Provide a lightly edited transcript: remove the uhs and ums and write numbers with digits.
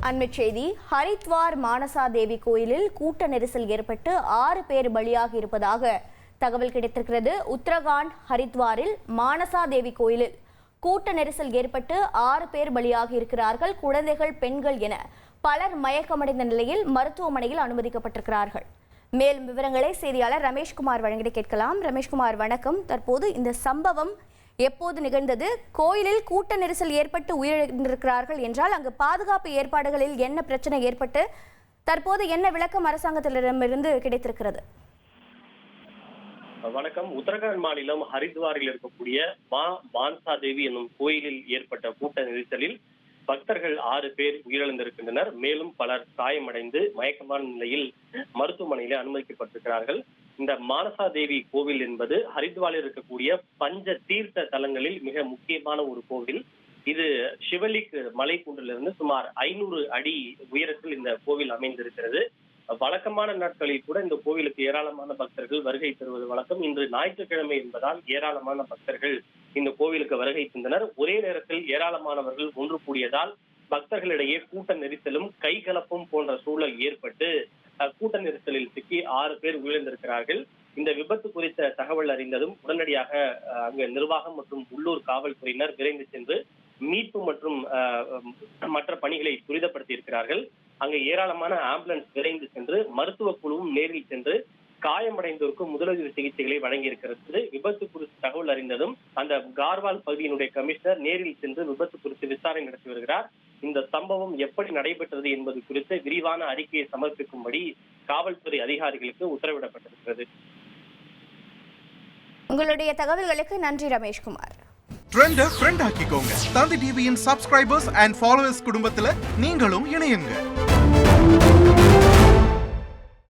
அண்மைச் செய்தி. ஹரித்வார் மானசா தேவி கோயிலில் கூட்ட நெரிசல் ஏற்பட்டு 6 பேர் பலியாகி இருப்பதாக தகவல் கிடைத்திருக்கிறது. உத்தரகாண்ட் ஹரித்வாரில் மானசா தேவி கோயிலில் கூட்ட நெரிசல் ஏற்பட்டு 6 பேர் பலியாகி இருக்கிறார்கள். குழந்தைகள், பெண்கள் என பலர் மயக்கமடைந்த நிலையில் மருத்துவமனையில் அனுமதிக்கப்பட்டிருக்கிறார்கள். மேலும் விவரங்களை செய்தியாளர் ரமேஷ்குமார் வழங்கிட கேட்கலாம். ரமேஷ்குமார், வணக்கம். தற்போது இந்த சம்பவம் எப்போது நிகழ்ந்தது? கோயிலில் கூட்ட நெரிசல் ஏற்பட்டு உயிரிழந்திருக்கிறார்கள் என்றால் அங்கு பாதுகாப்பு ஏற்பாடுகளில் என்ன பிரச்சனை ஏற்பட்டு தற்போது என்ன விளக்கம் அரசாங்கத்திடமிருந்து கிடைத்திருக்கிறது? வணக்கம். உத்தரகாண்ட் மாநிலம் ஹரித்வாரில் இருக்கக்கூடிய மான்சா தேவி என்னும் கோயிலில் ஏற்பட்ட கூட்ட நெரிசலில் பக்தர்கள் 6 பேர் உயிரிழந்திருக்கின்றனர். மேலும் பலர் காயமடைந்து மயக்கமான நிலையில் மருத்துவமனையில அனுமதிக்கப்பட்டிருக்கிறார்கள். இந்த மானசா தேவி கோவில் என்பது ஹரித்வாரில் இருக்கக்கூடிய பஞ்ச தீர்த்த தலங்களில் மிக முக்கியமான ஒரு கோவில். இது சிவலிக் மலைக்குன்றிலிருந்து சுமார் 500 அடி உயரத்தில் இந்த கோவில் அமைந்திருக்கிறது. வழக்கமான நாட்களில் கூட இந்த கோவிலுக்கு ஏராளமான பக்தர்கள் வருகை தருவது வழக்கம். இன்று ஞாயிற்றுக்கிழமை என்பதால் ஏராளமான பக்தர்கள் இந்த கோவிலுக்கு வருகை தந்தனர். ஒரே நேரத்தில் ஏராளமானவர்கள் ஒன்று கூடியதால் பக்தர்களிடையே கூட்ட நெரிசலும் கைகலப்பும் போன்ற சூழல் ஏற்பட்டு கூட்ட நெரிசலில் சிக்கி 6 பேர் உயிரிழந்திருக்கிறார்கள். இந்த விபத்து குறித்த தகவல் அறிந்ததும் உடனடியாக அங்கு நிர்வாகம் மற்றும் உள்ளூர் காவல்துறையினர் விரைந்து சென்று மீட்பு மற்றும் மற்ற பணிகளை துரிதப்படுத்தி இருக்கிறார்கள். அங்கு ஏராளமான ஆம்புலன்ஸ் விரைந்து சென்று மருத்துவ குழுவும் நேரில் சென்று காயமடைந்தோருக்கு முதலுதவி சிகிச்சைகளை வழங்கி இருக்கிறது. விபத்து குறித்து தகவல் அறிந்ததும் அந்த கார்வால் பகுதியினுடைய கமிஷனர் நேரில் சென்று விபத்து குறித்து விசாரணை நடத்தி வருகிறார். இந்த சம்பவம் எப்படி நடைபெற்றது என்பது குறித்து விரிவான அறிக்கையை சமர்ப்பிக்கும்படி காவல்துறை அதிகாரிகளுக்கு உத்தரவிடப்பட்டிருக்கிறது. உங்களுடைய தகவல்களுக்கு நன்றி ரமேஷ்குமார். ட்ரெண்ட ஃப்ரெண்ட் ஆக்கிக்கோங்க. தந்தி டிவியின் சப்ஸ்கிரைபர்ஸ் அண்ட் ஃபாலோவர்ஸ் குடும்பத்துல நீங்களும் இணையுங்க.